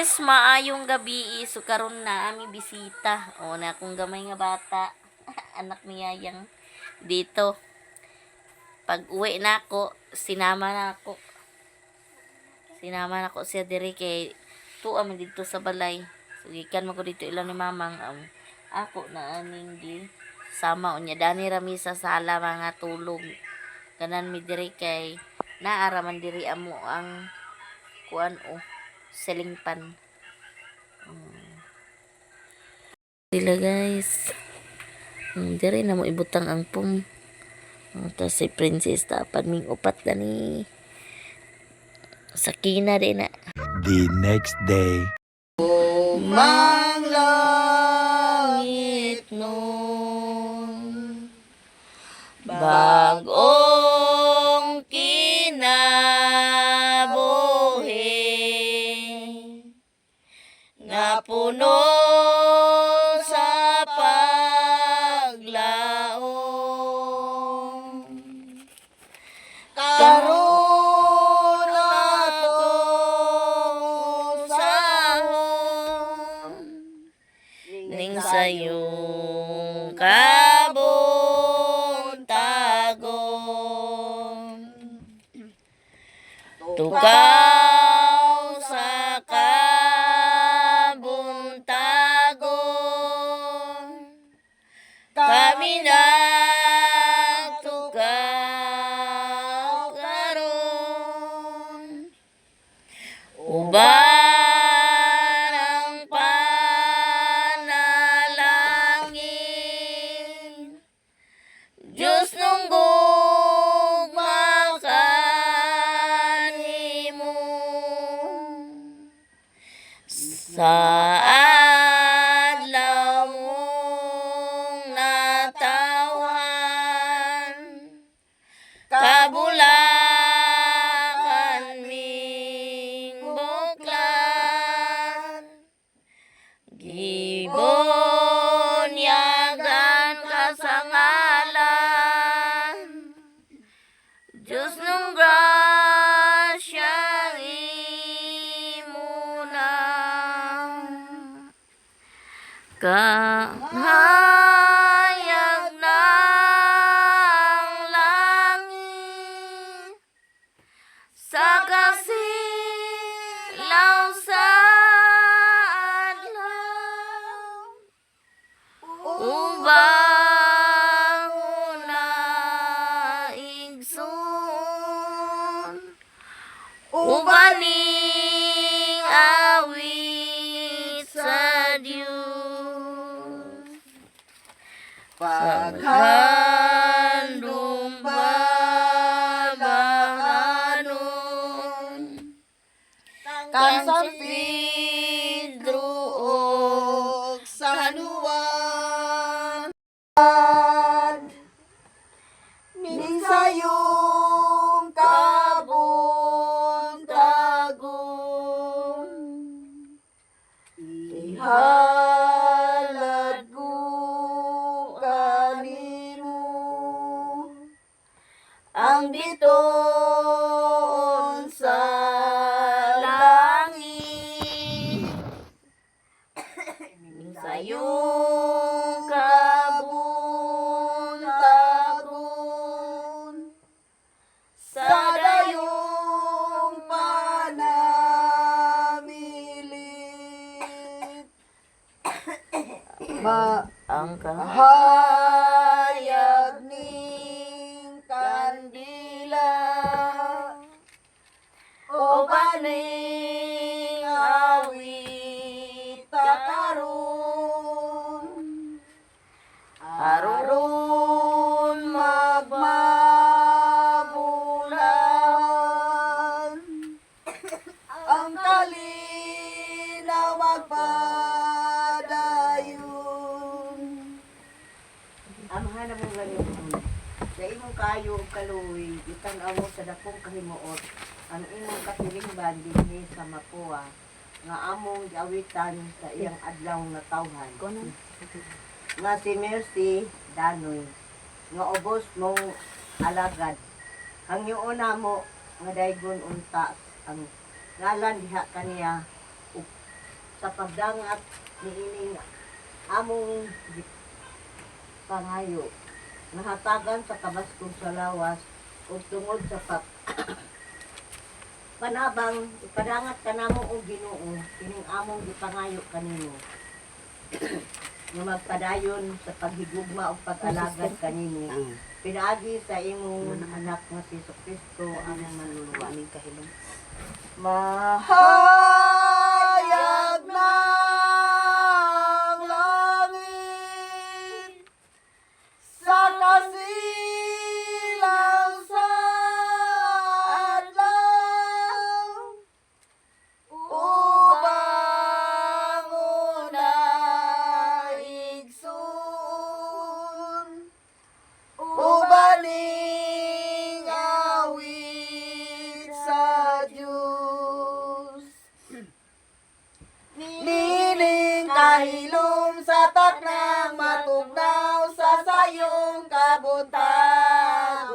Guys, maayong gabi. So karon na ami bisita. O na akong gamay nga bata. Anak ni Yayang dito. Pag uwi na ako, sinama na ako. Sinama na ako siya diri kay tuwa dito sa balay. So gikan mo ko dito ilang ni mamang ako na aning di sama unya dani rami sa sala mga tulog. Kanan mi diri kay naaraman diri amo ang kuan ceiling fan. Sila guys. Dire na mo ibutang ang pum. Tapos si Princess tapan ming upat gani. Sakina din na. The next day. Mang langit nun bagong kinabuhi nga puno sa paglaom karon atong usahon ning sayong kabuntagon tukaw sa kabuntagon kami nagtukaw karon uban ang panalangin Diyos nung gugma kanimo sa adlaw mong natawan kabulakan ming buklan gibonyagan ka sa ngalan Diyos nung grasya imuna kahayag ng langit sa kasilaw sa adlaw ubang una igsoon ubaning awit sa Diyos paghandong babakanon kan San Pedro og San Juan ning sayong kabuntagon ihalad ko kanimo ang bituon sa langit ning sayong kabuntagon sa dayong panamilit ang kahayag ning kandila o baning awit karon aron magmabulan ang kalinaw magpadayon amahan na mong ganyan sa imong kayo og kaluoy itan-aw mo sa dakong kahimuot ang imong katilingban dinhi sa Mapua nga among giawitan sa iyang adlaw nga tawhan nga si Mercy Danoy nga ubos mong alagad ang yuuna mo nga daygon unta ang ngalan diha kaniya sa pagdangat ni ining among pangayo nahatagan sa kabaskog sa lawas ug tungod sa panabang ipadangat kanamo og Ginoo kining among gipangayo kanimo nga magpadayon sa paghigugma ug pag-alagad kanimo pinaagi sa imong anak nga si Kristo among manluluwa ning kahilom. Mahayag ng langit sa kasilang sa adlaw ubang unay igsoon ubaning awit sa Diyos. Nining kahilom sa taknang matugnaw sa sayong kabutagon.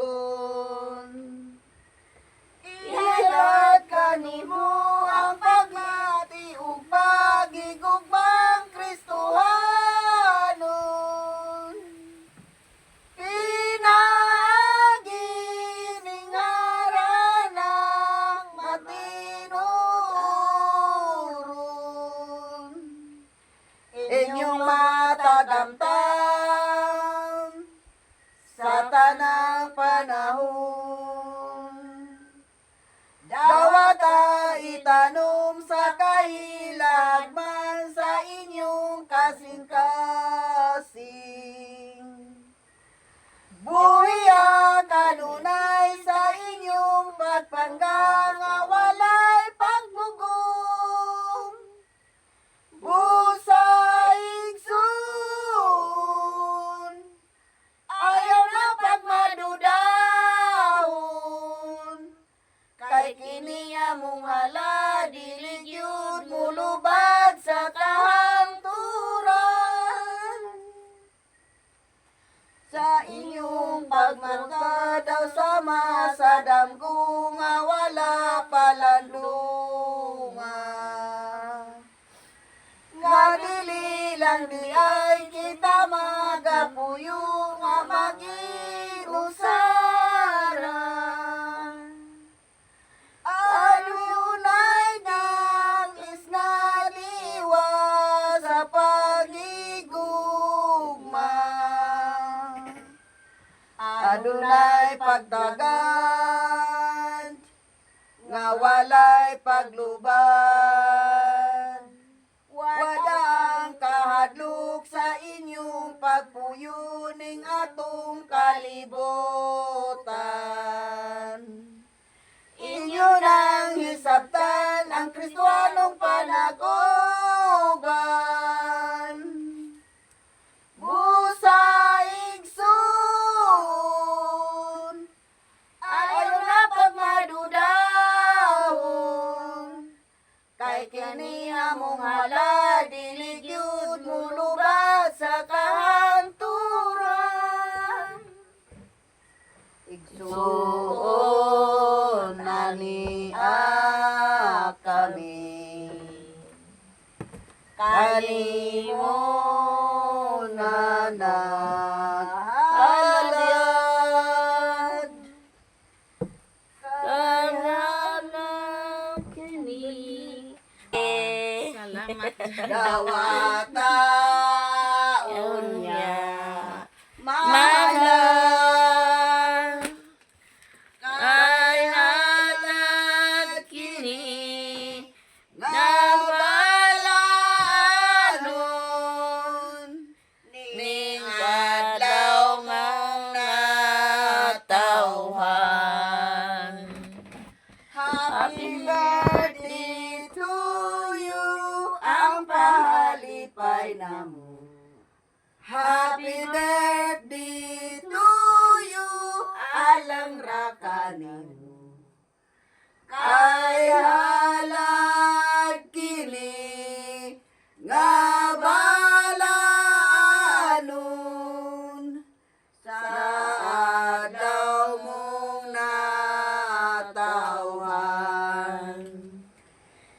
Ihalad kanimo ang pagmati ug pagigugmang Kristohanon. Pinaagi ning ngaran ng matinuron. Inyong matagamtam sa tanang panahon. Dawata itanom sa kahilagman sa inyong kasing-kasing. Buhiya kanunay sa inyong pagpanggang nga walay pagbugong. Busa igsoon, ayaw na pagmadudahon. Kay kini among hala, dili gyud mulubad sa kahanturan. Sa inyong pagmangka daw sama sa damgo nga wala palandunga. Nga dili lang di ay kita magapuyo nga mag-iusara. Adunay ng isnaliwa sa pagigugma. Adunay pagdagan nga walay paglubad. Wada ang kahadlok sa inyong pagpuyo ning atong kalibutan. Inyo nang hisabtan ang Kristiyanong panaguban. Busa igsoon, ayaw na pagmadudahon. Kay kini among hala, dili gyud mulubad sa kahanturan. Igsoon nani kami, kanimo na naghalad. Salamat kini. Salamat. Dawataon niya Mahal kay halad kini nabalanon ning adlaw ngang natawhan. Happy birthday to you, ang pahalipay namo. Happy birthday to you, alang ra kanimo. Kay halad kini nga balaanon sa adlaw mong natawhan.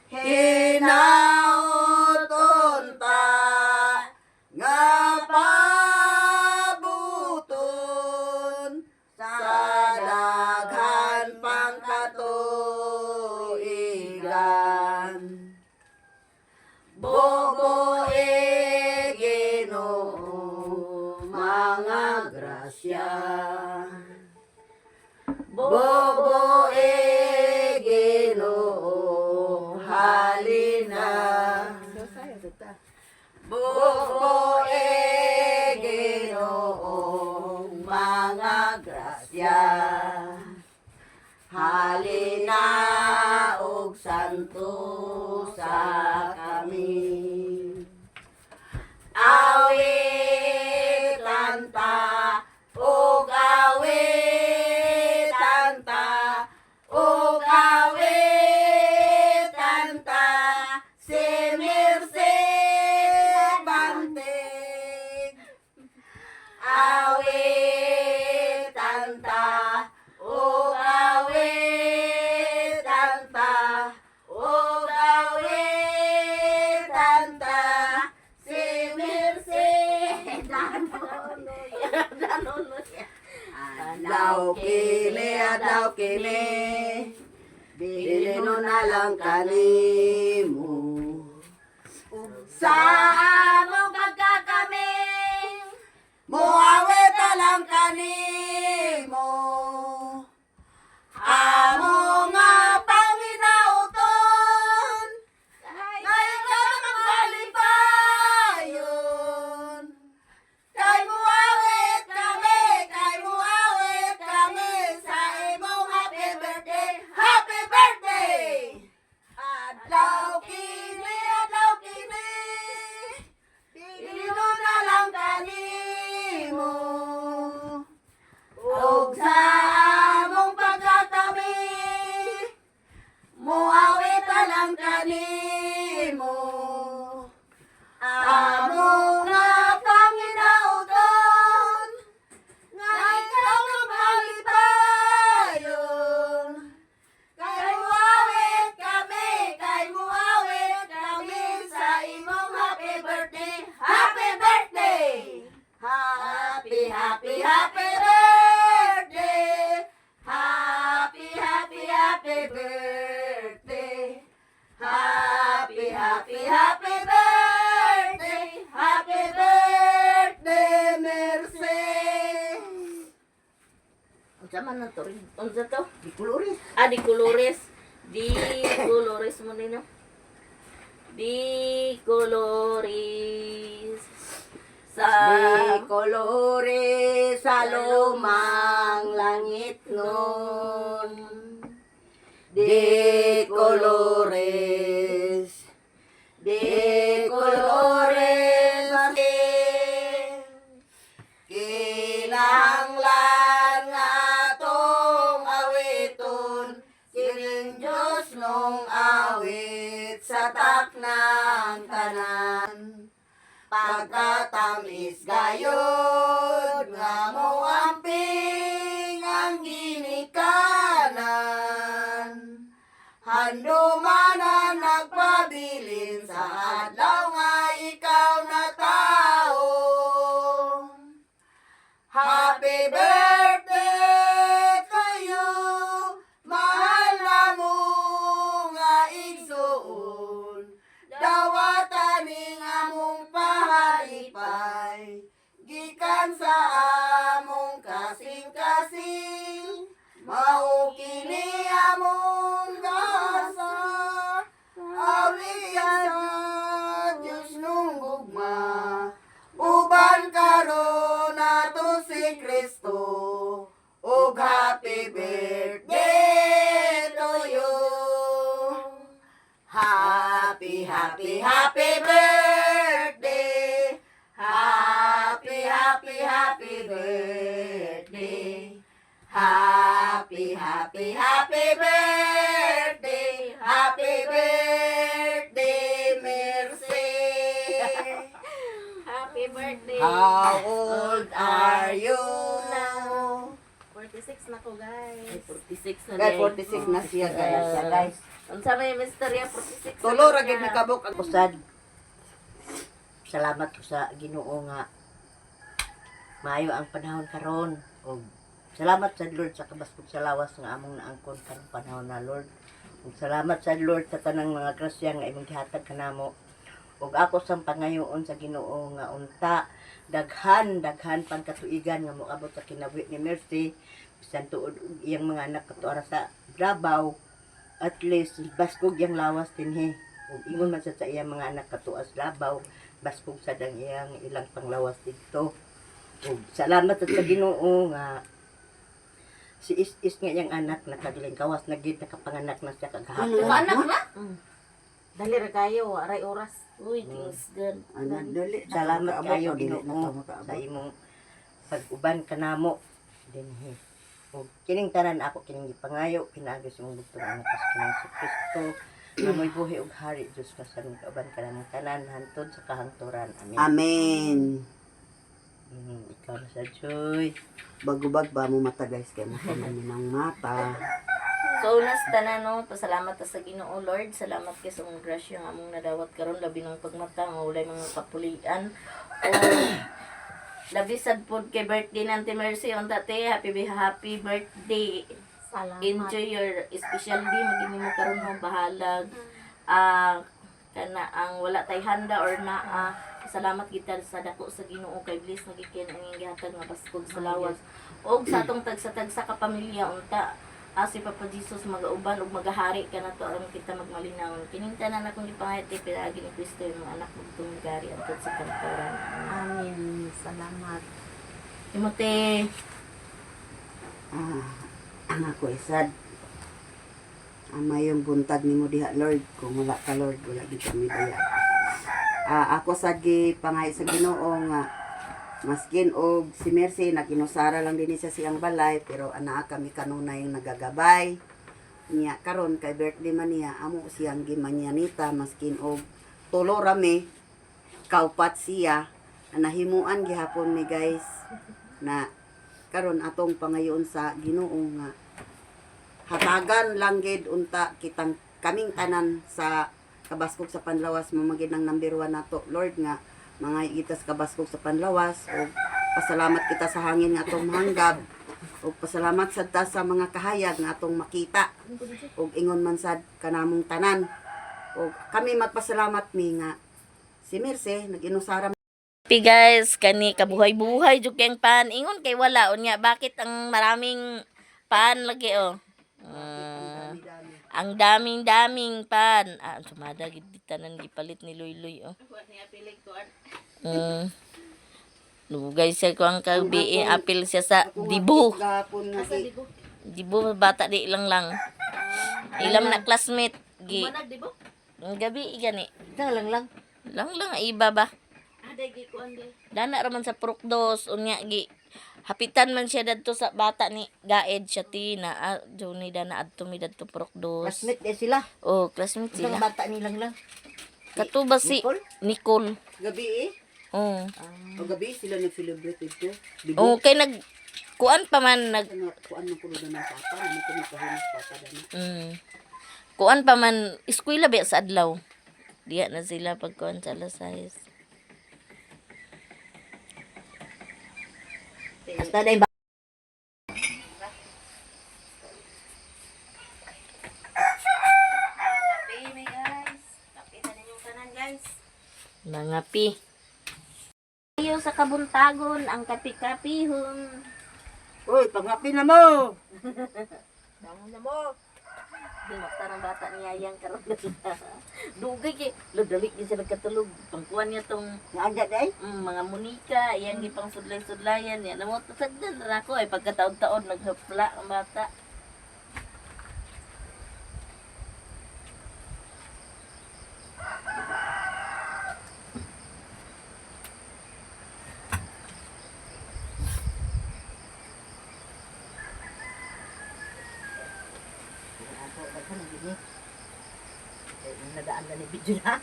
Hinaot Bobo e Ginoo, mga grasya. Bobo e Ginoo, halina. Bobo e Ginoo, mga grasya. Halina og santo sa kami. Awitan ta ug awitan ta ug awitan ta si Mirce Bantig. Awitan ta ug awitan ta ug awitan ta si Mirce Adlaw kini bilino na lang kanimo sa among pagkakami muawit na lang kanimo amo nga Panginauton ngayon ka magpalipayon kay muawit kami sa imong happy birthday adlaw kini bilino na lang kanimo ug sa among pagkakami muawit na lang kanimo amo nga Panginauton nga ikaw ang malipayon kay muawit kami sa imong happy birthday happy birthday birthday happy birthday Mercy. Unsa man na to rin? Unsa to? Di Colores. Di Colores. Di Colores mo nino. Di Colores. Sa Di Colores sa lumang langit nun. Di Colores. Di Colores kinahanglan nga atong awiton kining Diyos nung awit sa taknang tanan pagkatamis gayod nga mo amping ang ginikanan handumanan nagpabilin sa adlaw nga ikaw na tao. Happy birthday kayo, mahal na mo nga igsuon. Dawatan ning among pahalipay, gikan sa among kasing-kasing, mao kini among gasa. Awiya Diyos nung gugma, uban karon nato si Kristo. Og happy birthday to you. Happy birthday. Happy birthday. Happy birthday. Happy birthday, Mercy. Happy birthday. How old are you now? 46 na ko, guys. 46 na Guys, day. 46 na siya, guys. Unsa may misterya 46. na Tulo ra siya. gid ni kabuk ang usad. Salamat ko sa Ginoo nga maayo ang panahon karon. Og salamat sa Lord sa kabaskog sa lawas nga among naangkon karong panahon na Lord. Ug salamat sa Lord sa tanang mga grasya nga imong gihatag kanamo. ug ako sang pangayoon sa Ginoo nga unta daghan pagkatuigan nga moabot sa kinabuhi ni Mercy bisan tuod og iyang mga anak katuara sa Davao, at least baskog yang lawas dinhi ug ingon man sad sa iyang mga anak katuas Davao, baskog sa dang iyang ilang panglawas didto. Ug salamat sa Ginoo nga si Is nga iyang anak nakagaling kawas na gid nakapanganak na siya kagahapon. Mga anak na? Dali ra kayo, aray oras. Uy, thanks God. Dali. Salamat kayo dili Ginoo sa imong pag-uban kanamo dinhi. Ug kining tanan ako kining gipangayo pinaagos imong bugtong anak sa Ginoo si Kristo. Namoy buhi ug hari Dios ka sa uban kanang tanan hantod sa kahangturan. Amen. Amen. Ikaw na sa joy. Bagubag ba mo mata guys kay mo ng mata. So, unas tanan, no, pasalamat ta sa Ginoo Lord. Salamat kay sa mong grasya nga among nadawat karon labi ng pagmata nga walay mga kapulian. O labi sad pod kay birthday ng Auntie Mercy on tate. Happy birthday. Salamat. Enjoy your special day maging mo karon mo bahalag. Kana ang wala tay handa or naa. Salamat kita sa dako sa Ginoo kay bliss nagikin ang gihatag nga baskog sa lawas. Og sa atong tagsa-tagsa ka pamilya unta. Si Papa Jesus magauban ug magahari ka na to aron kita magmalinaw. Kining tanan akong gipangayat pinagi ni Kristo yung mga anak ug tumigari antod sa kantoran. Amen. Salamat. Timote, Ang ako isad. Ama yung buntag nimo diha Lord. Kung wala ka Lord, wala gid kami daya. Ako sad gi pangay sa Ginoo nga maskin og si Mercy naginusara lang din siya siyang balay pero ana kami kanunay yung nagagabay niya karon kay birthday man niya amo siyang gimanyanita maskin og tulo rami kaupat siya nahimuan gihapon mi guys na karon atong pangayon sa Ginoo nga hatagan lang gid unta kitang kaming tanan sa kabaskog sa Panlawas mamagid ng number 1 nato Lord nga mga itas kabaskog sa Panlawas o pasalamat kita sa hangin nga atong mahanggab o pasalamat sad ta sa mga kahayag nga atong makita o ingon man sad kanamong tanan o kami magpasalamat mi nga si Mercy nag-inusara Happy guys, kani kabuhay-buhay jud kay ang pan. Ingon kay wala unya bakit ang maraming pan lagi oh. Ang daming pan. Sumada gid tanan gipalit ni Luy oh. Guys, siya ko ang kabi apil siya sa Dibu. gapon nga si Dibu bata di lang. Ilam na classmate gi. Manag, di ba? Ang gabi gani. Lang. Lang iba ba? Aday, gikuan di. Dana raman sa Prokdos unya gi. Hapitan man siya dadto sa bata ni Gaed siya tina. Johnny dana adto mi dadto Prokdos. Classmate din sila. Oh, classmate Sila sila. bata nilang lang. Katuba si Nicole. gabi Oh. o gabi sila nag-celebrate ito Oh, kay nag kuan pa man nag kuan mo kuno na papa mo kuno pahinos papa dana kuan pa man eskwela ba sa adlaw. Diya na sila pagkuan sa alas 6. Hasta day Kape, guys. Kapitan ninyong tanan, guys. Mga pi. Ayo sa kabuntagon ang kapi-kapihon. oy pangapi na mo Bangon na mo. Di makta ng bata niya yang karon. Dugay kay dali gyud siya nagkatulog. Pangkuan niya tong Naanda day. mga munika, yan gipang sudlay-sudlayan yan. Namot sagdan na ako ay pagkataon-taon naghapla ang bata. Nadaan na ni video na.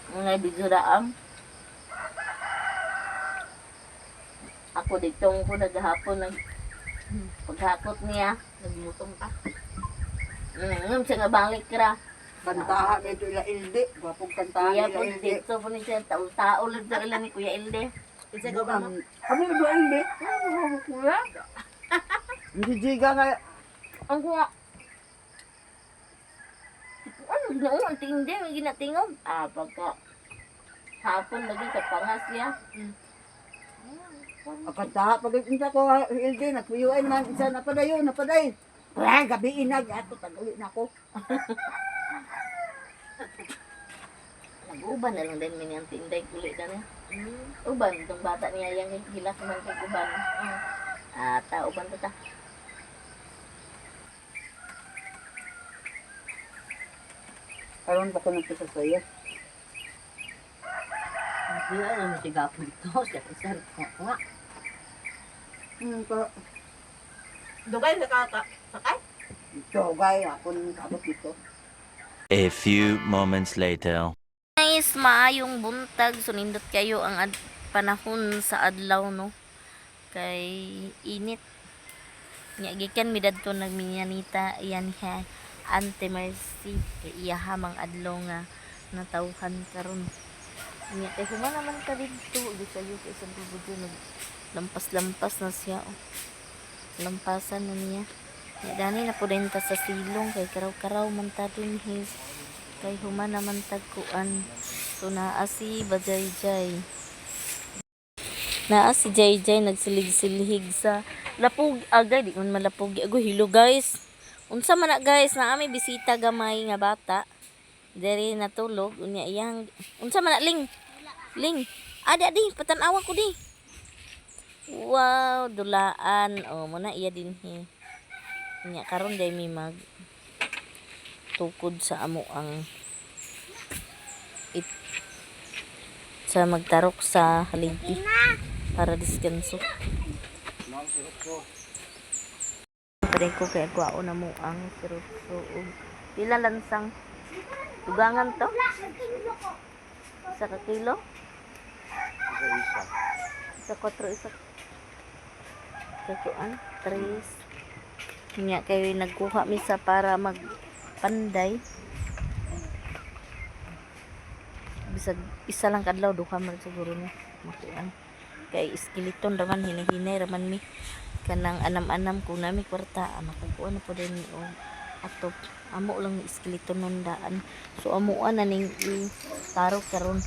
Mga biduraam. Ako ditong ko naghapon nag paghakot niya. Nagmutong ka. Siya nga balik ra. kantahan ito ila ilde gwapong kantahan Kuya ila po ilde dito po ni siya. Tao lang sa ilan ni Kuya Ilde. Isa ka ba? kami ba ilde Kuya? hindi jiga nga Ang kuya. Ano Ginoo, ang tindi, may ginatingog. Pagka hapon lagi sa pangas niya. Akata, pag inta ko, hindi, nagpuyuan naman, isa napadayo. Ay, gabiin na, ato, tag-uli na ako. Nag-uban na lang din miniyang tinday kulit na niya. Uban, itong bata niya yung gilas man kay uban. Uban ta. Karon ba ko nagpisa sa'yo? Hindi alam mo siya po dito. Sa isang nga. Pa, Dugay sakay? Jogay, ako nang kabot dito. A few moments later. Guys, maayong buntag. Sunindot kayo ang panahon sa adlaw, no? Kay init. Nya gikan mi dadto nagminyanita iyan ha. Ante Mercy kay iya hamang adlaw nga natawhan karon. Nya kay human naman ka didto gisayo kay isang budyo lampas-lampas na siya. Lampasan na niya. Nya dani na pud ta sa silong kay karaw-karaw man ta din his. Kay human naman tagkuan. So naa si Bajayjay. Naa si Jayjay nagsilig-silhig sa lapog agay di man malapog ago hilo guys. Unsa man na guys na ami bisita gamay nga bata. Diri natulog unya iyang unsa man na ling. Ada di patan-awa ko di. Wow, dulaan. Mo na iya dinhi. Unya karon day mi mag tukod sa amo ang sa magtarok sa haligi para diskanso. Pare ko kay kuao na mo ang sirutso og pila lansang tugangan to sa ka kilo sa 4 isa kuan 3 nya kay nagkuha mi sa para magpanday bisag isa lang kadlaw duha man siguro niya makuan kay skeleton raman hinahinay raman mi kanang anam-anam kung nami kwarta makukuha na po din o atop amo lang ni skeleton nun daan so amuan na ning tarok karon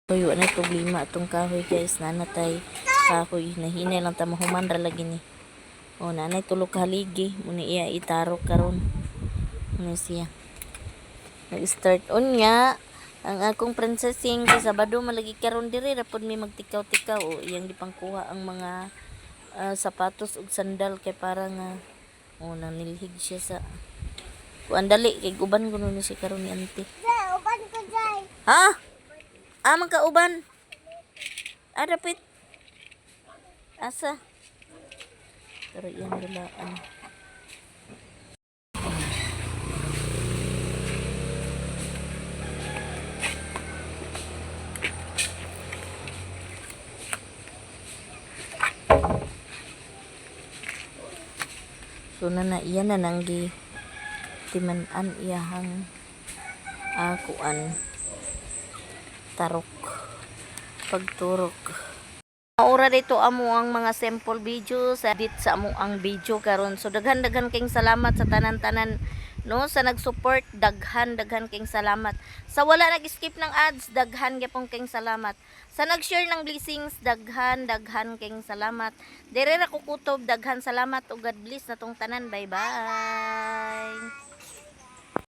tuyo na itong 5 atong kahoy guys nanatay kahoy nahinay lang ta mahuman ra lagi ni o nanay tulog haligi muna iya itarok karon ano siya nag-start unya ang akong princessing kay Sabado malagi karon diri rapod mi magtikaw-tikaw o iyang gipangkuha ang mga sapatos ug sandal kay para nga nanilhig siya sa kuan dali kay uban kuno ni si karon ni auntie. Uban ko jay. Ha? Amang ka uban. Dapit. Asa? Pero iyang dulaan. So na iyan na nanggi timan-an iyahang kuan tarok pagturok. Maura dito amo ang mga sample videos edit sa amo ang video karon. So daghan king salamat sa tanan-tanan no sa nag-support daghan king salamat. Sa wala nag-skip ng ads daghan gyapon king salamat. Sa nag-share ng blessings daghan king salamat. Dire ra ko kutob daghan salamat ug God bless natong tanan. Bye bye.